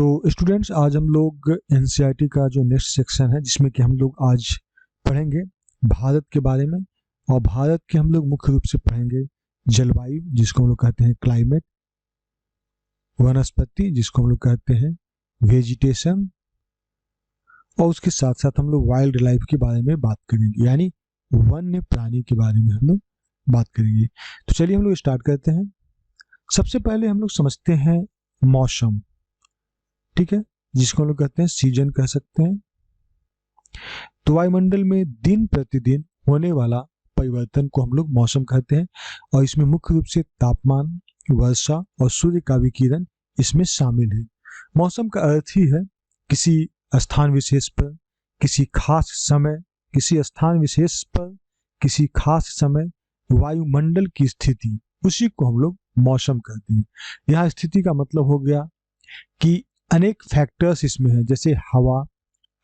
तो स्टूडेंट्स, आज हम लोग एनसीईआरटी का जो नेक्स्ट सेक्शन है जिसमें कि हम लोग आज पढ़ेंगे भारत के बारे में। और भारत के हम लोग मुख्य रूप से पढ़ेंगे जलवायु, जिसको हम लोग कहते हैं क्लाइमेट, वनस्पति जिसको हम लोग कहते हैं वेजिटेशन, और उसके साथ साथ हम लोग वाइल्ड लाइफ के बारे में बात करेंगे, यानी वन्य प्राणी के बारे में हम लोग बात करेंगे। तो चलिए हम लोग स्टार्ट करते हैं। सबसे पहले हम लोग समझते हैं मौसम, ठीक है, जिसको हम लोग कहते हैं सीजन कह सकते हैं। तो वायुमंडल में दिन प्रतिदिन होने वाला परिवर्तन को हम लोग मौसम कहते हैं, और इसमें मुख्य रूप से तापमान, वर्षा और सूर्य का विकिरण इसमें शामिल है। मौसम का अर्थ ही है किसी स्थान विशेष पर किसी खास समय, किसी स्थान विशेष पर किसी खास समय वायुमंडल की स्थिति, उसी को हम लोग मौसम कहते हैं। यहाँ स्थिति का मतलब हो गया कि अनेक फैक्टर्स इसमें हैं, जैसे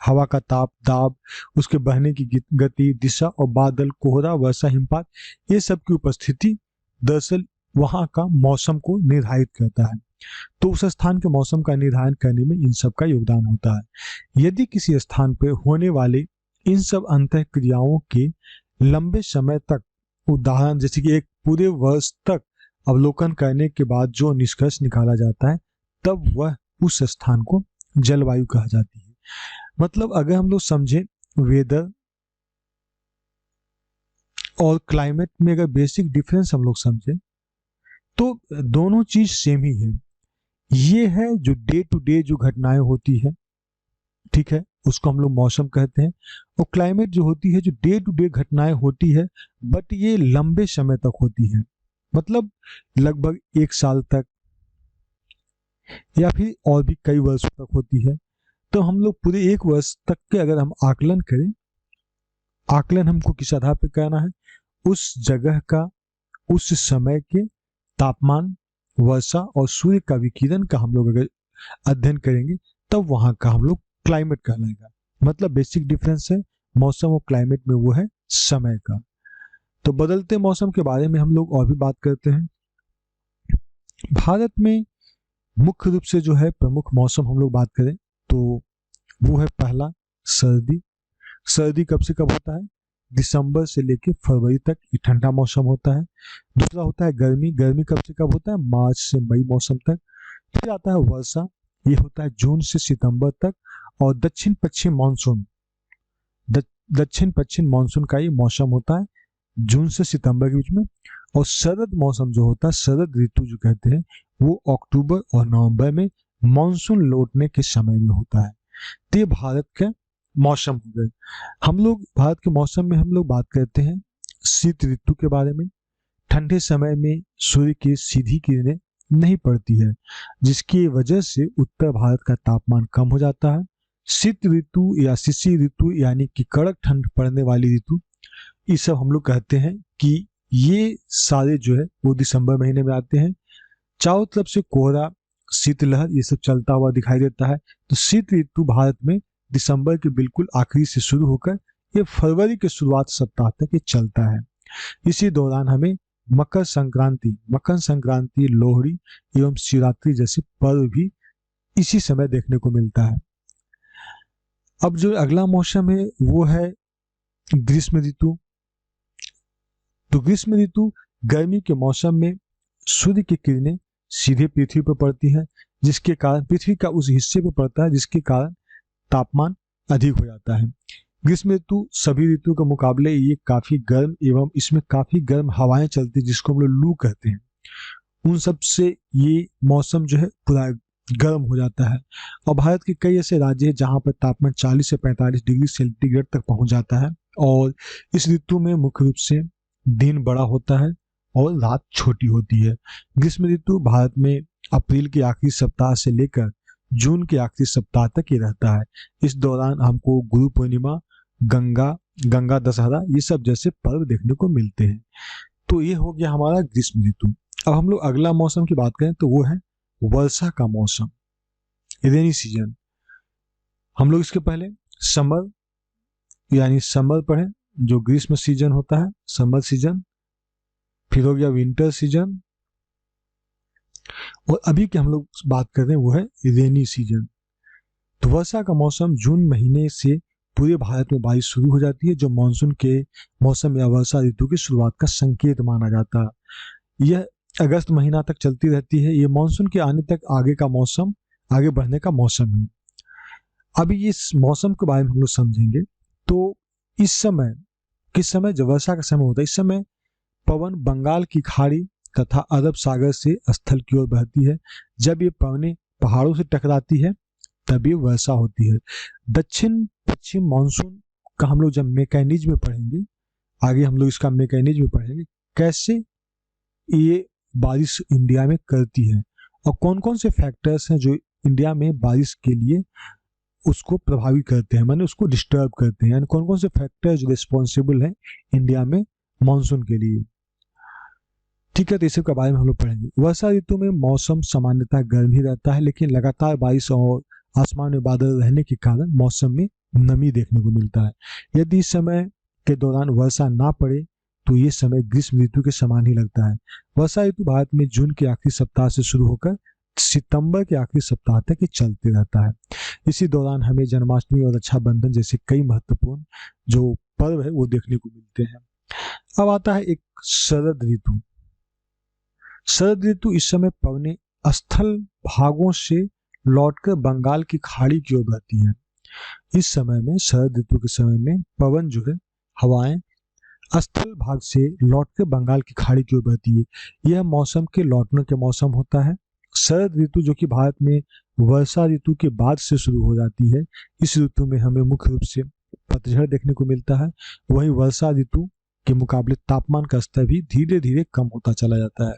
हवा का ताप, दाब, उसके बहने की गति, दिशा, और बादल, कोहरा, वर्षा, हिमपात, ये सब की उपस्थिति दरअसल वहाँ का मौसम को निर्धारित करता है। तो उस स्थान के मौसम का निर्धारण करने में इन सब का योगदान होता है। यदि किसी स्थान पर होने वाले इन सब अंतःक्रियाओं के लंबे समय तक, उदाहरण जैसे कि एक पूरे वर्ष तक अवलोकन करने के बाद जो निष्कर्ष निकाला जाता है, तब वह उस स्थान को जलवायु कहा जाती है। मतलब अगर हम लोग समझें वेदर और क्लाइमेट में अगर बेसिक डिफरेंस हम लोग समझें, तो दोनों चीज सेम ही है। ये है जो डे टू डे जो घटनाएं होती है, ठीक है, उसको हम लोग मौसम कहते हैं। और क्लाइमेट जो होती है, जो डे टू डे घटनाएं होती है, बट ये लंबे समय तक होती है, मतलब लगभग 1 साल तक या फिर और भी कई वर्षों तक होती है। तो हम लोग पूरे 1 वर्ष तक के अगर हम आकलन करें, आकलन हमको किस आधार पर करना है, उस जगह का, उस समय के तापमान, वर्षा और सूर्य का विकिरण का हम लोग अगर अध्ययन करेंगे, तब वहां का हम लोग क्लाइमेट कहलाएगा। मतलब बेसिक डिफरेंस है मौसम और क्लाइमेट में, वो है समय का। तो बदलते मौसम के बारे में हम लोग और भी बात करते हैं। भारत में मुख्य रूप से जो है प्रमुख मौसम हम लोग बात करें तो वो है पहला सर्दी। सर्दी कब से कब होता है? दिसंबर से लेकर फरवरी तक ये ठंडा मौसम होता है। दूसरा होता है गर्मी। गर्मी कब से कब होता है? मार्च से मई मौसम तक। फिर आता है वर्षा, ये होता है जून से सितंबर तक। और दक्षिण पश्चिम मानसून, दक्षिण पश्चिम मानसून का ये मौसम होता है जून से सितंबर के बीच में। और शरद मौसम जो होता है, शरद ऋतु जो कहते हैं, वो अक्टूबर और नवंबर में मानसून लौटने के समय में होता है। तो ये भारत के मौसम हो गए। हम लोग भारत के मौसम में हम लोग बात करते हैं शीत ऋतु के बारे में। ठंडे समय में सूर्य की सीधी किरणें नहीं पड़ती है, जिसकी वजह से उत्तर भारत का तापमान कम हो जाता है। शीत ऋतु या शिशिर ऋतु, यानी कि कड़क ठंड पड़ने वाली ऋतु, ये सब हम लोग कहते हैं कि ये सारे जो है वो दिसंबर महीने में आते हैं। चारों तरफ से कोहरा, शीतलहर, ये सब चलता हुआ दिखाई देता है। तो शीत ऋतु भारत में दिसंबर के बिल्कुल आखिरी से शुरू होकर ये फरवरी के शुरुआत सप्ताह तक ये चलता है। इसी दौरान हमें मकर संक्रांति, लोहड़ी एवं शिवरात्रि जैसे पर्व भी इसी समय देखने को मिलता है। अब जो अगला मौसम है वो है ग्रीष्म ऋतु। तो ग्रीष्म ऋतु गर्मी के मौसम में सूर्य की किरणें सीधे पृथ्वी पर पड़ती हैं, जिसके कारण पृथ्वी का उस हिस्से पर पड़ता है जिसके कारण तापमान अधिक हो जाता है। ग्रीष्म ऋतु सभी ऋतु के मुकाबले ये काफी गर्म एवं इसमें काफी गर्म हवाएं चलती, जिसको हम लोग लू कहते हैं। उन सब से ये मौसम जो है पूरा गर्म हो जाता है। और भारत के कई ऐसे राज्य हैं जहाँ पर तापमान 40 से 45 डिग्री सेंटीग्रेड तक पहुंच जाता है। और इस ऋतु में मुख्य रूप से दिन बड़ा होता है और रात छोटी होती है। ग्रीष्म ऋतु भारत में अप्रैल के आखिरी सप्ताह से लेकर जून के आखिरी सप्ताह तक ही रहता है। इस दौरान हमको गुरु पूर्णिमा, गंगा दशहरा, ये सब जैसे पर्व देखने को मिलते हैं। तो ये हो गया हमारा ग्रीष्म ऋतु। अब हम लोग अगला मौसम की बात करें तो वो है वर्षा का मौसम, रेनी सीजन। हम लोग इसके पहले समर यानी समर पढ़े, जो ग्रीष्म सीजन होता है, समर सीजन। फिर हो गया विंटर सीजन, और अभी की हम लोग बात कर रहे हैं वो है रेनी सीजन। तो वर्षा का मौसम जून महीने से पूरे भारत में बारिश शुरू हो जाती है, जो मानसून के मौसम या वर्षा ऋतु की शुरुआत का संकेत माना जाता है। यह अगस्त महीना तक चलती रहती है। ये मानसून के आने तक आगे बढ़ने का मौसम है। अभी इस मौसम के बारे में हम लोग समझेंगे। तो इस समय किस समय जब वर्षा का समय होता है, इस समय पवन बंगाल की खाड़ी तथा अरब सागर से स्थल की ओर बहती है। जब ये पवनें पहाड़ों से टकराती है तब ये वर्षा होती है। दक्षिण पश्चिम मानसून का हम लोग जब मैकेनिज्म पढ़ेंगे, आगे हम लोग इसका मैकेनिज्म पढ़ेंगे, कैसे ये बारिश इंडिया में करती है और कौन कौन से फैक्टर्स हैं जो इंडिया में बारिश के लिए उसको प्रभावित करते हैं, माने उसको डिस्टर्ब करते हैं, यानी कौन कौन से फैक्टर जो रिस्पॉन्सिबल हैं इंडिया में मानसून के लिए। ठीक है, तो इसी के बारे में हम लोग पढ़ेंगे। वर्षा ऋतु में मौसम सामान्यतः गर्म ही रहता है, लेकिन लगातार बारिश और आसमान में बादल रहने के कारण मौसम में नमी देखने को मिलता है। यदि इस समय के दौरान वर्षा ना पड़े तो ये समय ग्रीष्म ऋतु के समान ही लगता है। वर्षा ऋतु भारत में जून के आखिरी सप्ताह से शुरू होकर सितंबर के आखिरी सप्ताह तक ये चलते रहता है। इसी दौरान हमें जन्माष्टमी और रक्षाबंधन जैसे कई महत्वपूर्ण जो पर्व है वो देखने को मिलते हैं। अब आता है एक शरद ऋतु। शरद ऋतु इस समय पवनें स्थल भागों से लौटकर बंगाल की खाड़ी की ओर बहती है। इस समय में शरद ऋतु के समय में पवन जो है, हवाएं स्थल भाग से लौटकर बंगाल की खाड़ी की ओर बहती है। यह मौसम के लौटने के मौसम होता है। शरद ऋतु जो कि भारत में वर्षा ऋतु के बाद से शुरू हो जाती है, इस ऋतु में हमें मुख्य रूप से पतझड़ देखने को मिलता है। वही वर्षा ऋतु के मुकाबले तापमान का स्तर भी धीरे धीरे कम होता चला जाता है।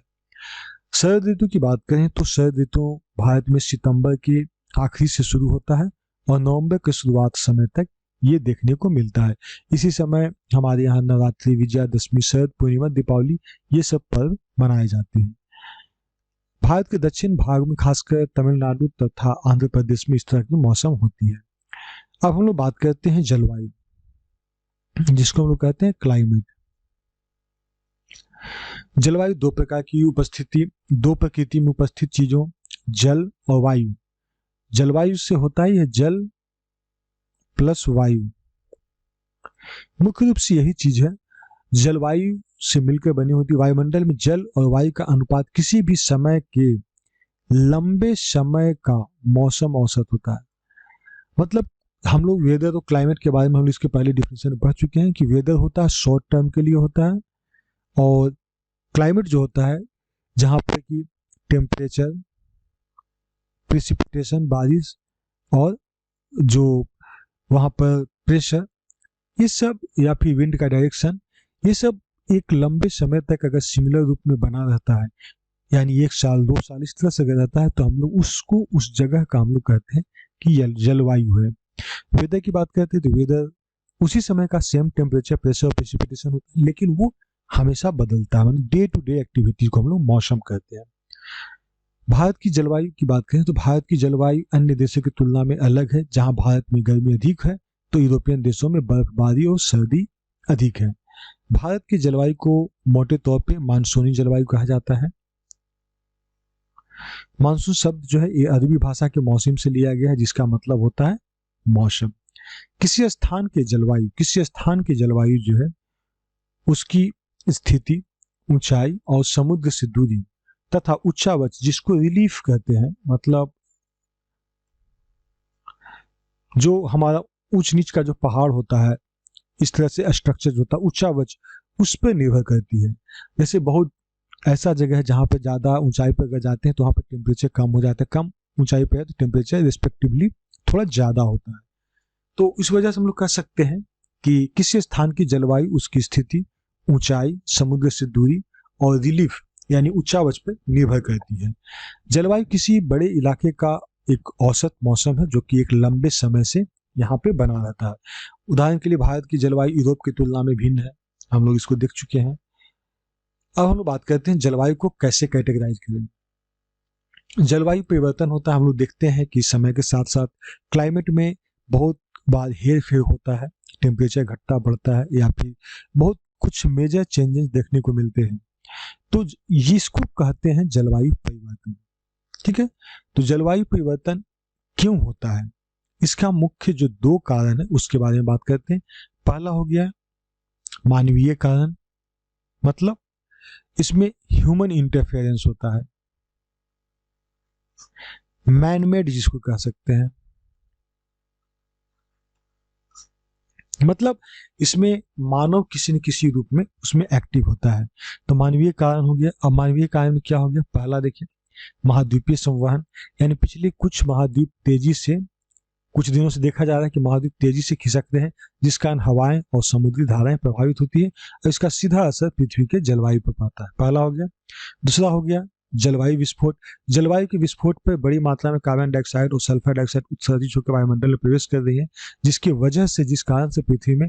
शरद ऋतु की बात करें तो शरद ऋतु भारत में सितंबर के आखिरी से शुरू होता है और नवंबर के शुरुआत समय तक ये देखने को मिलता है। इसी समय हमारे यहाँ नवरात्रि, विजयादशमी, शरद पूर्णिमा, दीपावली ये सब पर्व मनाए जाते हैं। भारत के दक्षिण भाग में खासकर तमिलनाडु तथा आंध्र प्रदेश में इस तरह की मौसम होती है। अब हम लोग बात करते हैं जलवायु, जिसको हम लोग कहते हैं क्लाइमेट। जलवायु दो प्रकृति में उपस्थित चीजों जल और वायु। जलवायु से होता ही है जल प्लस वायु। मुख्य रूप से यही चीज है, जलवायु से मिलकर बनी होती। वायुमंडल में जल और वायु का अनुपात किसी भी समय के लंबे समय का मौसम औसत होता है। मतलब हम लोग वेदर और क्लाइमेट के बारे में हम लोग इसके पहले डिफिनेशन पढ़ चुके हैं कि वेदर होता है शॉर्ट टर्म के लिए होता है, और क्लाइमेट जो होता है जहां पर कि टेम्परेचर, प्रेसिपिटेशन, बारिश और जो वहां पर प्रेशर, ये सब, या फिर विंड का डायरेक्शन, ये सब एक लंबे समय तक अगर सिमिलर रूप में बना रहता है, यानी 1 साल 2 साल इस तरह से अगर रहता है, तो हम लोग उसको, उस जगह का हम लोग कहते हैं कि जलवायु है। वेदर की बात करते हैं तो वेदर उसी समय का सेम टेम्परेचर, प्रेशर और प्रेसिपिटेशन होता है, लेकिन वो हमेशा बदलता है, मतलब डे टू डे एक्टिविटी को हम लोग मौसम कहते हैं। भारत की जलवायु की बात करें तो भारत की जलवायु अन्य देशों की तुलना में अलग है। जहां भारत में गर्मी अधिक है तो यूरोपियन देशों में बर्फबारी और सर्दी अधिक है। भारत की जलवायु को मोटे तौर पे मानसूनी जलवायु कहा जाता है। मानसून शब्द जो है ये अरबी भाषा के मौसम से लिया गया है, जिसका मतलब होता है मौसम। किसी स्थान की जलवायु जो है उसकी स्थिति, ऊंचाई और समुद्र से दूरी तथा उच्चावच, जिसको रिलीफ कहते हैं, मतलब जो हमारा ऊंच नीच का जो पहाड़ होता है, इस तरह से स्ट्रक्चर जो होता है उच्चावच, उस पर निर्भर करती है। जैसे बहुत ऐसा जगह है जहां पर ज्यादा ऊंचाई पर अगर जाते हैं तो वहां पर टेम्परेचर कम हो जाता है, कम ऊंचाई पर है तो टेम्परेचर रिस्पेक्टिवली थोड़ा ज्यादा होता है। तो इस वजह से हम लोग कह सकते हैं कि किसी स्थान की जलवायु उसकी स्थिति, ऊंचाई, समुद्र से दूरी और रिलीफ यानी उच्चावच पर निर्भर करती है। जलवायु किसी बड़े इलाके का एक औसत मौसम है जो कि एक लंबे समय से यहाँ पे बना रहता है। उदाहरण के लिए भारत की जलवायु यूरोप की तुलना में भिन्न है, हम लोग इसको देख चुके हैं। अब हम लोग बात करते हैं जलवायु को कैसे कैटेगराइज करें। जलवायु परिवर्तन होता है, हम लोग देखते हैं कि समय के साथ साथ क्लाइमेट में बहुत बार हेर फेर होता है, टेम्परेचर घटता बढ़ता है या फिर बहुत कुछ मेजर चेंजेस देखने को मिलते हैं, तो इसको कहते हैं जलवायु परिवर्तन। ठीक है, तो जलवायु परिवर्तन क्यों होता है, इसका मुख्य जो दो कारण है उसके बारे में बात करते हैं। पहला हो गया मानवीय कारण, मतलब इसमें ह्यूमन इंटरफेरेंस होता है, मैनमेड जिसको कह सकते हैं, मतलब इसमें मानव किसी न किसी रूप में उसमें एक्टिव होता है। तो मानवीय कारण हो गया। अब मानवीय कारण में क्या हो गया, पहला देखिए महाद्वीपीय संवहन, यानी पिछले कुछ महाद्वीप तेजी से, कुछ दिनों से देखा जा रहा है कि महाद्वीप तेजी से खिसक रहे हैं, जिस कारण हवाएं और समुद्री धाराएं प्रभावित होती है और इसका सीधा असर पृथ्वी के जलवायु पर पड़ता है। पहला हो गया। दूसरा हो गया जलवायु विस्फोट। जलवायु के विस्फोट पर बड़ी मात्रा में कार्बन डाइऑक्साइड और सल्फर डाइऑक्साइड उत्सर्जित होकर वायुमंडल में प्रवेश कर रही है, जिसकी वजह से, जिस कारण से पृथ्वी में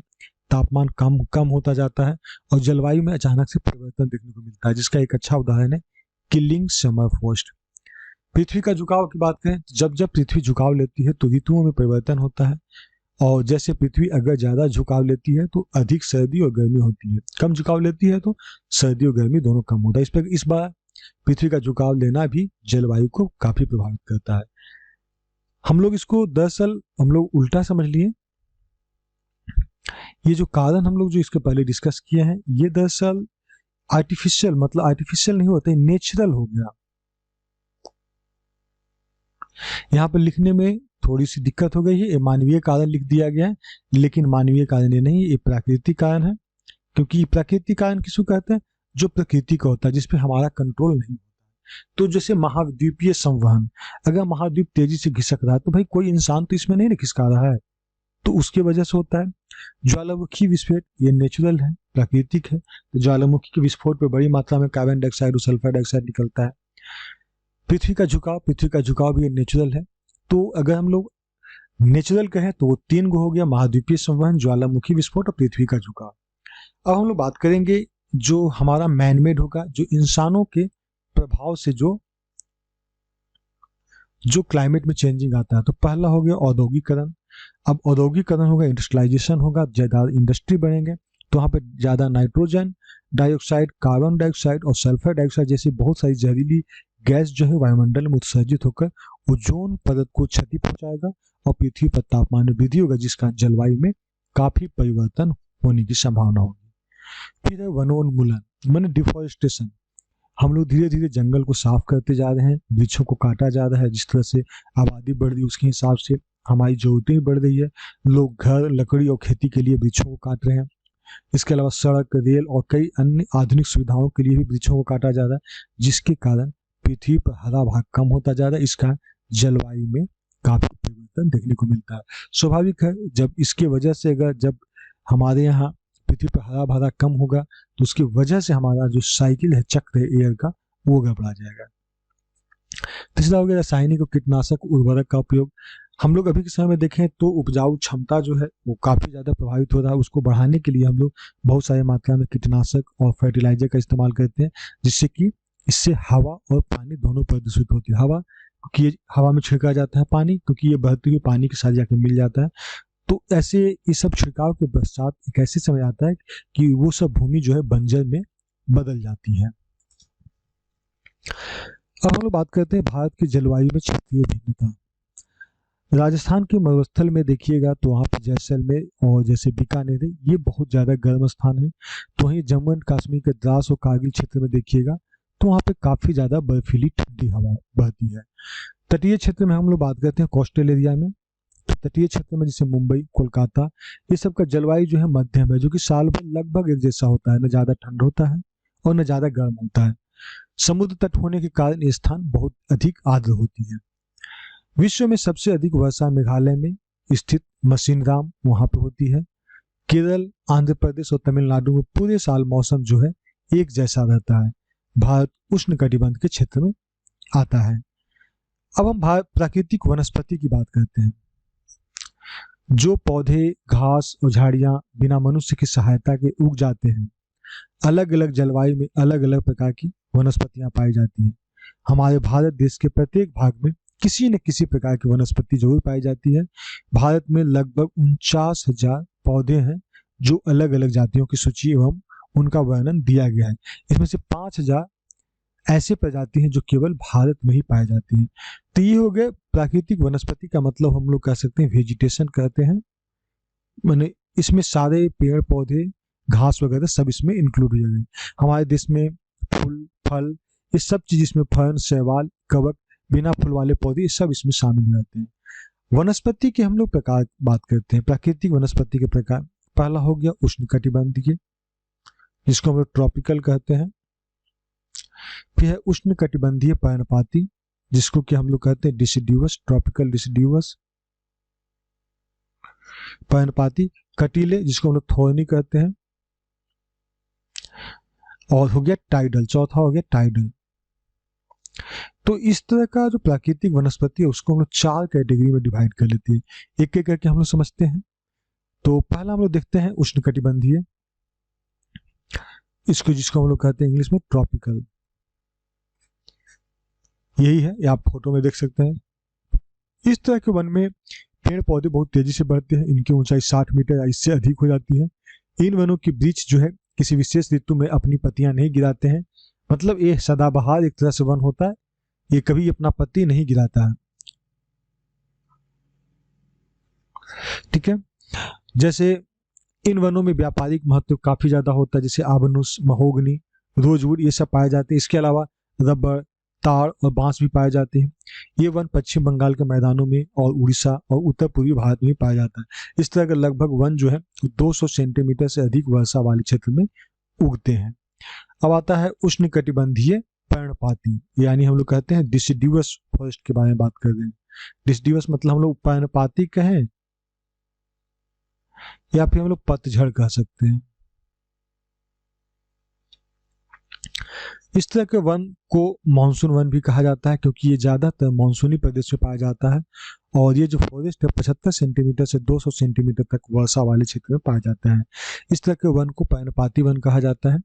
तापमान कम कम होता जाता है और जलवायु में अचानक से परिवर्तन देखने को मिलता है, जिसका एक अच्छा उदाहरण है किलिंग समर फ्रॉस्ट। पृथ्वी का झुकाव की बात करें, जब जब पृथ्वी झुकाव लेती है तो ऋतुओं में परिवर्तन होता है, और जैसे पृथ्वी अगर ज्यादा झुकाव लेती है तो अधिक सर्दी और गर्मी होती है, कम झुकाव लेती है तो सर्दी और गर्मी दोनों कम होता है। इस बार पृथ्वी का झुकाव लेना भी जलवायु को काफी प्रभावित करता है। हम लोग इसको दरअसल हम लोग उल्टा समझ लिए, ये जो कारण हम लोग जो इसके पहले डिस्कस किए हैं ये दरअसल आर्टिफिशियल, मतलब आर्टिफिशियल नहीं होते, नेचुरल हो गया। यहाँ पर लिखने में थोड़ी सी दिक्कत हो गई है, ये मानवीय कारण लिख दिया गया है, लेकिन मानवीय कारण ये नहीं, ये प्राकृतिक कारण है। क्योंकि प्राकृतिक कारण किसको कहते हैं, जो प्रकृति का होता है, जिसपे हमारा कंट्रोल नहीं होता। तो जैसे महाद्वीपीय संवहन, अगर महाद्वीप तेजी से खिसक रहा है तो भाई कोई इंसान तो इसमें नहीं खिसका रहा है, तो उसकी वजह से होता है। ज्वालामुखी विस्फोट, ये नेचुरल है, प्राकृतिक है। तो ज्वालामुखी के विस्फोट पर बड़ी मात्रा में कार्बन डाइऑक्साइड और सल्फर डाइऑक्साइड निकलता है। पृथ्वी का झुकाव भी नेचुरल है। तो अगर हम लोग नेचुरल कहें तो वो तीन गो हो गया, महाद्वीपीय संवहन, ज्वालामुखी विस्फोट और पृथ्वी का झुकाव। अब हम लोग बात करेंगे जो हमारा मैनमेड होगा, जो इंसानों के प्रभाव से जो क्लाइमेट में चेंजिंग आता है। तो पहला हो गया औद्योगिकरण। अब औद्योगिकरण होगा, इंडस्ट्रियलाइजेशन होगा, ज्यादा इंडस्ट्री बढ़ेंगे तो वहां पे ज्यादा नाइट्रोजन डाइऑक्साइड, कार्बन डाइऑक्साइड और सल्फर डाइऑक्साइड जैसी बहुत सारी जहरीली गैस जो है वायुमंडल में उत्सर्जित होकर ओजोन परत को क्षति पहुंचाएगा और पृथ्वी पर तापमान में वृद्धि होगा, जिसका जलवायु में काफी परिवर्तन होने की संभावना होगी। फिर है वनोन्मूलन, माने डिफॉरेस्टेशन। हम लोग धीरे धीरे जंगल को साफ करते जा रहे हैं, वृक्षों को काटा जा रहा है, जिस तरह से आबादी बढ़ रही है उसके हिसाब से हमारी जरूरतें भी बढ़ रही है। लोग घर, लकड़ी और खेती के लिए वृक्षों को काट रहे हैं। इसके अलावा सड़क, रेल और कई अन्य आधुनिक सुविधाओं के लिए भी वृक्षों को काटा जा रहा है, जिसके कारण पृथ्वी पर हरा भाग कम होता जा रहा है। इसका जलवायु में काफी परिवर्तन देखने को मिलता है। स्वाभाविक है, जब इसके वजह से अगर जब हमारे यहाँ पृथ्वी पर हरा भरा कम होगा तो उसकी वजह से हमारा जो साइकिल है, चक्र है एयर का, वो गड़बड़ा जाएगा। तीसरा हो गया रासायनिक और कीटनाशक उर्वरक का उपयोग। हम लोग अभी के समय में देखें तो उपजाऊ क्षमता जो है वो काफी ज्यादा प्रभावित हो रहा है। उसको बढ़ाने के लिए हम लोग बहुत सारी मात्रा में कीटनाशक और फर्टिलाइजर का इस्तेमाल करते हैं, जिससे कि इससे हवा और पानी दोनों प्रदूषित होती है। हवा, क्योंकि हवा में छिड़का जाता है पानी, क्योंकि ये बहती हुई पानी के साथ जाके मिल जाता है। तो ऐसे ये सब छिड़काव के पश्चात एक ऐसे समय आता है कि वो सब भूमि जो है बंजर में बदल जाती है। अब हम लोग बात करते हैं भारत की जलवायु में क्षेत्रीय भिन्नता। राजस्थान के मरुस्थल में देखिएगा तो वहाँ पे जैसलमेर और जैसे बीकानेर है, ये बहुत ज़्यादा गर्म स्थान है। तो वहीं जम्मू एंड कश्मीर के द्रास और कारगिल क्षेत्र में देखिएगा तो वहाँ पे काफ़ी ज़्यादा बर्फीली ठंडी हवा बहती है। तटीय क्षेत्र में हम लोग बात करते हैं कोस्टल एरिया में, तो तटीय क्षेत्र में जैसे मुंबई, कोलकाता, ये सब का जलवायु जो है मध्यम है, जो कि साल भर लगभग एक जैसा होता है, न ज़्यादा ठंड होता है और न ज़्यादा गर्म होता है। समुद्र तट होने के कारण ये स्थान बहुत अधिक आर्द्र होती है। विश्व में सबसे अधिक वर्षा मेघालय में स्थित मसीनराम वहां पे होती है। केरल, आंध्र प्रदेश और तमिलनाडु में पूरे साल मौसम जो है एक जैसा रहता है। भारत उष्णकटिबंध के क्षेत्र में आता है। अब हम प्राकृतिक वनस्पति की बात करते हैं। जो पौधे, घास और झाड़ियां बिना मनुष्य की सहायता के उग जाते हैं। अलग अलग जलवायु में अलग अलग प्रकार की वनस्पतियां पाई जाती हैं। हमारे भारत देश के प्रत्येक भाग में किसी न किसी प्रकार की वनस्पति जरूर पाई जाती है। भारत में लगभग 49,000 पौधे हैं, जो अलग अलग जातियों की सूची एवं उनका वर्णन दिया गया है। इसमें से 5,000 ऐसे प्रजाति हैं जो केवल भारत में ही पाई जाती हैं। तो ये हो गए प्राकृतिक वनस्पति का मतलब हम लोग कह सकते हैं वेजिटेशन कहते हैं, माने इसमें सारे पेड़ पौधे घास वगैरह सब इसमें इंक्लूड हो गए। हमारे देश में फूल फल ये सब चीज इसमें फर्न शैवाल कवक बिना फूल वाले पौधे ये सब इसमें शामिल हो जाते हैं। वनस्पति के हम लोग प्रकार बात करते हैं, प्राकृतिक वनस्पति के प्रकार। पहला हो गया उष्णकटिबंधीय जिसको हम लोग ट्रॉपिकल कहते हैं। फिर है उष्णकटिबंधीय पर्णपाती जिसको कि हम लोग कहते हैं डिसिड्यूअस, ट्रॉपिकल डिसिड्यूअस पर्णपाती। कटीले जिसको हम लोग थोर्नी कहते हैं। और हो गया टाइडल, चौथा हो गया टाइडल। तो इस तरह का जो प्राकृतिक वनस्पति है उसको हम लोग 4 कैटेगरी में डिवाइड कर लेते हैं, एक एक करके हम लोग समझते हैं। तो पहला हम लोग देखते हैं उष्णकटिबंधीय, इसको जिसको हम लोग कहते हैं इंग्लिश में ट्रॉपिकल। यही है, ये आप फोटो में देख सकते हैं। इस तरह के वन में पेड़ पौधे बहुत तेजी से बढ़ते हैं, इनकी ऊंचाई 60 मीटर या इससे अधिक हो जाती है। इन वनों की वृक्ष जो है किसी विशेष ऋतु में अपनी पत्तियां नहीं गिराते हैं, मतलब ये सदाबहार एक तरह से वन होता है, ये कभी अपना पत्ती नहीं गिराता है। ठीक है, जैसे इन वनों में व्यापारिक महत्व काफी ज्यादा होता है, जैसे आबनुस महोगनी रोजवुड ये सब पाए जाते हैं। इसके अलावा रबर ताड़ और बांस भी पाए जाते हैं। ये वन पश्चिम बंगाल के मैदानों में और उड़ीसा और उत्तर पूर्वी भारत में पाया जाता है। इस तरह का लगभग वन जो है 200 सेंटीमीटर से अधिक वर्षा वाले क्षेत्र में उगते हैं। अब आता है उष्णकटिबंधीय पर्णपाती, यानी हम लोग कहते हैं डिसिड्यूअस फॉरेस्ट के बारे में बात कर रहे हैं। डिसिड्यूअस मतलब हम लोग पर्णपाती कहें या फिर हम लोग पतझड़ कह सकते हैं। इस तरह के वन को मानसून वन भी कहा जाता है क्योंकि ये ज्यादातर मानसूनी प्रदेश में पाया जाता है और ये जो फॉरेस्ट है 75 सेंटीमीटर से 200 सेंटीमीटर तक वर्षा वाले क्षेत्र में पाया जाता है। इस तरह के वन को पर्णपाती वन कहा जाता है।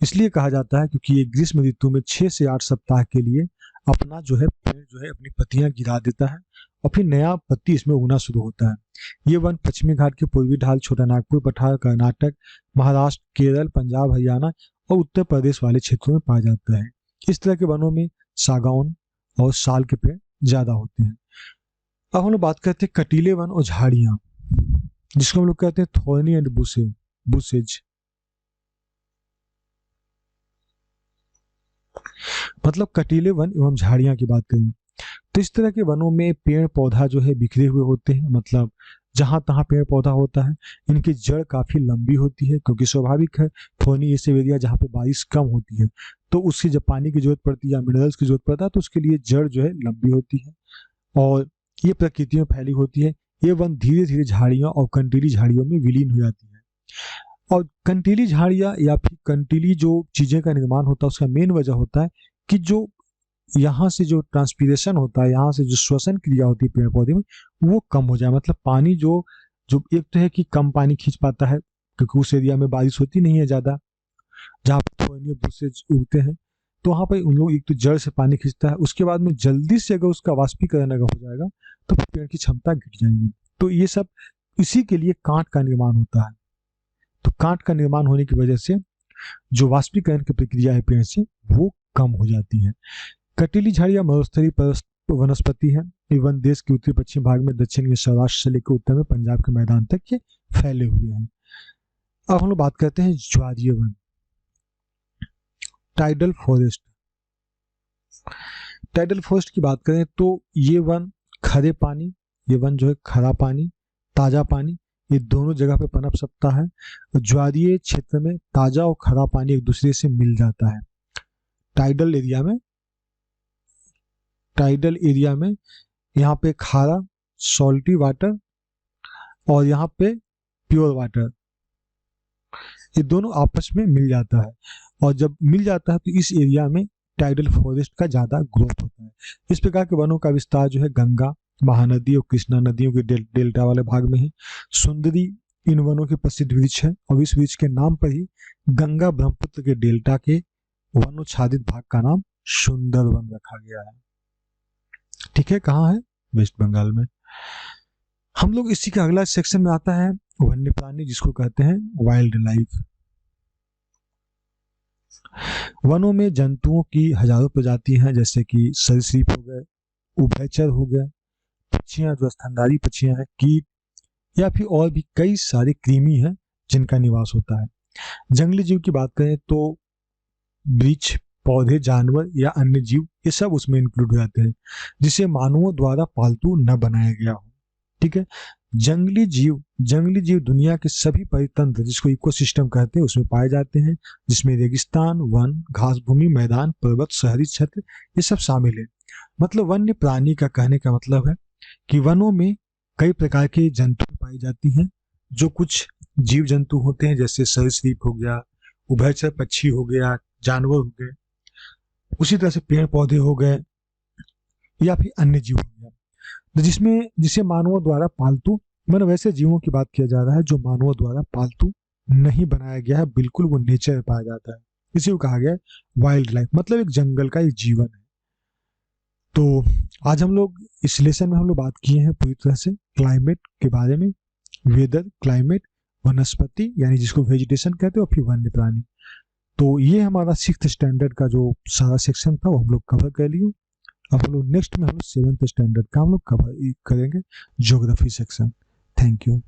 इसलिए कहा जाता है क्योंकि ये ग्रीष्म ऋतु में 6 से 8 सप्ताह के लिए अपना जो है पेड़ जो है अपनी पत्तियां गिरा देता है और फिर नया पत्ती इसमें उगना शुरू होता है। ये वन पश्चिमी घाट के पूर्वी ढाल, छोटा नागपुर पठार, कर्नाटक, महाराष्ट्र, केरल, पंजाब, हरियाणा और उत्तर प्रदेश वाले क्षेत्रों में पाया जाता है। इस तरह के वनों में सागौन और साल के पेड़ ज्यादा होते हैं। अब हम लोग बात करते हैं कटीले वन और झाड़ियां जिसको हम लोग कहते हैं थॉर्नी एंड बुशेज, मतलब कटीले वन एवं झाड़ियां की बात करें तो इस तरह के वनों में पेड़ पौधा जो है बिखरे हुए होते हैं, मतलब जहां तहां पेड़ पौधा होता है। इनकी जड़ काफी लंबी होती है क्योंकि स्वाभाविक है थोनी ऐसे एरिया जहाँ पे बारिश कम होती है तो उससे जब पानी की जरूरत पड़ती है या मिनरल्स की जरूरत पड़ता है तो उसके लिए जड़ जो है लंबी होती है और ये प्रकृति में फैली होती है। ये वन धीरे धीरे झाड़ियों और कंटीली झाड़ियों में विलीन हो जाती है। और कंटीली झाड़ियां या फिर कंटीली जो चीजें का निर्माण होता है उसका मेन वजह होता है कि जो यहाँ से जो ट्रांसपीरेशन होता है, यहाँ से जो श्वसन क्रिया होती है पेड़ पौधे में वो कम हो जाए, मतलब पानी जो जो एक तो है कि कम पानी खींच पाता है क्योंकि उस एरिया में बारिश होती नहीं है ज्यादा, जहाँ पर थोड़े बुशेज उगते हैं तो वहाँ पर उन लोग एक तो जड़ से पानी खींचता है, उसके बाद में जल्दी से अगर उसका वाष्पीकरण अगर हो जाएगा तो पेड़ की क्षमता घट जाएगी। तो ये सब इसी के लिए कांट का निर्माण होता है। तो कांट का निर्माण होने की वजह से जो वाष्पीकरण की प्रक्रिया है पेड़ से वो कम हो जाती है। कटीली झाड़ियां मरुस्थलीय वनस्पति है। एवं देश के उत्तरी पश्चिम भाग में दक्षिण में सौराष्ट्र से लेकर उत्तर में पंजाब के मैदान तक ये फैले हुए हैं। अब हम लोग बात करते हैं ज्वारीय one, tidal forest. Tidal forest की बात करें तो ये वन खरे पानी, ये वन जो है खरा पानी ताजा पानी ये दोनों जगह पे पनप सकता है। ज्वारीय क्षेत्र में ताजा और खरा पानी एक दूसरे से मिल जाता है। टाइडल एरिया में यहाँ पे खारा सॉल्टी वाटर और यहाँ पे प्योर वाटर ये दोनों आपस में मिल जाता है और जब मिल जाता है तो इस एरिया में टाइडल फॉरेस्ट का ज्यादा ग्रोथ होता है। इस प्रकार के वनों का विस्तार जो है गंगा महानदी और कृष्णा नदियों के डेल्टा वाले भाग में है। सुंदरी इन वनों के प्रसिद्ध वृक्ष है और इस वृक्ष के नाम पर ही गंगा ब्रह्मपुत्र के डेल्टा के वनोच्छादित भाग का नाम सुंदरवन रखा गया है। ठीक है, कहाँ है? वेस्ट बंगाल में। हम लोग इसी का अगला सेक्शन में आता है वन्य प्राणी जिसको कहते हैं वाइल्ड लाइफ। वनों में जंतुओं की हजारों प्रजाति हैं, जैसे कि सरीसृप हो गए, उभयचर हो गए, पक्षियां जो स्तनधारी पक्षियां हैं, कीट, या फिर और भी कई सारे कृमि हैं जिनका निवास होता है। जंगली जीव की बात करें तो वृक्ष, पौधे, जानवर या अन्य जीव, ये सब उसमें इंक्लूड हो जाते हैं जिसे मानवों द्वारा पालतू न बनाया गया हो। ठीक है। जंगली जीव दुनिया के सभी परितंत्र, जिसको इकोसिस्टम कहते हैं, उसमें पाए जाते हैं, जिसमें रेगिस्तान, वन, घास भूमि, मैदान, पर्वत, शहरी क्षेत्र, ये सब शामिल है। मतलब वन्य प्राणी का कहने का मतलब है कि वनों में कई प्रकार के जंतु पाई जाती हैं। जो कुछ जीव जंतु होते हैं, जैसे सरीसृप हो गया, उभयचर पक्षी हो गया, जानवर हो गए, उसी तरह से पेड़ पौधे हो गए, या फिर अन्य जीव हो गया, तो जिसे मानवों द्वारा पालतू, मतलब वैसे जीवों की बात किया जा रहा है जो मानवों द्वारा पालतू नहीं बनाया गया है, बिल्कुल वो नेचर में पाया जाता है। इसी को कहा गया है वाइल्ड लाइफ, मतलब एक जंगल का एक जीवन है। तो आज हम लोग इस लेसन में हम लोग बात किए हैं पूरी तरह से क्लाइमेट के बारे में, वेदर, क्लाइमेट, वनस्पति यानी जिसको वेजिटेशन कहते हैं, और फिर वन्य प्राणी। तो ये हमारा 6th स्टैंडर्ड का जो सारा सेक्शन था वो हम लोग कवर कर लिए। अब हम लोग नेक्स्ट में हम लोग 7th स्टैंडर्ड का हम लोग कवर करेंगे, ज्योग्राफी सेक्शन। Thank you.